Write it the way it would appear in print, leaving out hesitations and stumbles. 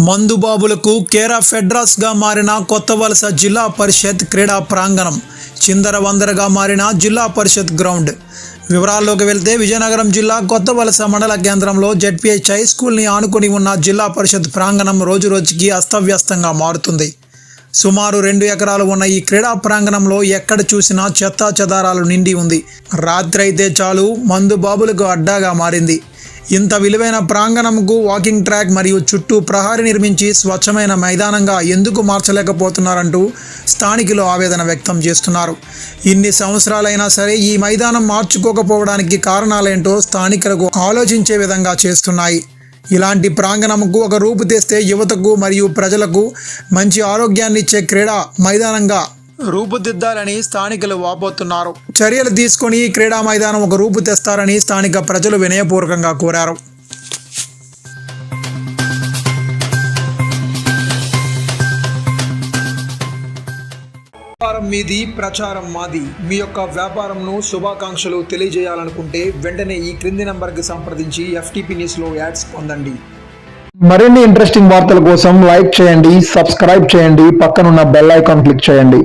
మందుబాబులకు care of address గా మారిన కొత్తవలస జిల్లా పరిషత్ క్రీడా ప్రాంగణం చిందరవందరగా మారిన జిల్లా పరిషత్ గ్రౌండ్. వివరాల్లోకి వెళ్తే విజయనగరం జిల్లా కొత్తవలస మండల కేంద్రంలో జెడ్పీహెచ్ హై స్కూల్ని ఆనుకుని ఉన్న జిల్లా పరిషత్ ప్రాంగణం రోజురోజుకి అస్తవ్యస్తంగా మారుతుంది. సుమారు 2 ఎకరాలు ఉన్న ఈ క్రీడా ప్రాంగణంలో ఎక్కడ చూసినా చెత్తా చెదారాలు నిండి ఉంది. రాత్రి అయితే చాలు మందుబాబులకు అడ్డాగా మారింది. ఇంత విలువైన ప్రాంగణంకు వాకింగ్ ట్రాక్ మరియు చుట్టూ ప్రహరీ నిర్మించి స్వచ్ఛమైన మైదానంగా ఎందుకు మార్చలేకపోతున్నారంటూ స్థానికులు ఆవేదన వ్యక్తం చేస్తున్నారు. ఇన్ని సంవత్సరాలైనా సరే ఈ మైదానం మార్చుకోకపోవడానికి కారణాలేంటో స్థానికులకు ఆలోచించే విధంగా చేస్తున్నాయి. ఇలాంటి ప్రాంగణంకు ఒక రూపు తెస్తే యువతకు మరియు ప్రజలకు మంచి ఆరోగ్యాన్ని ఇచ్చే క్రీడా మైదానంగా రూపుదిద్దాలని స్థానికులు వాపోతున్నారు. చర్యలు తీసుకొని ఈ క్రీడా మైదానం ఒక రూపు తెస్తారని స్థానిక ప్రజలు వినయపూర్వకంగా కోరారు. వ్యాపారం మీది, ప్రచారం మాది. మీ యొక్క వ్యాపారంను శుభాకాంక్షలు తెలియజేయాలనుకుంటే వెంటనే ఈ క్రింది నంబర్కి సంప్రదించి FTP న్యూస్లో యాడ్స్ పొందండి. మరిన్ని ఇంట్రెస్టింగ్ వార్తల కోసం లైక్ చేయండి, సబ్స్క్రైబ్ చేయండి, పక్కనున్న బెల్ ఐకాన్ క్లిక్ చేయండి.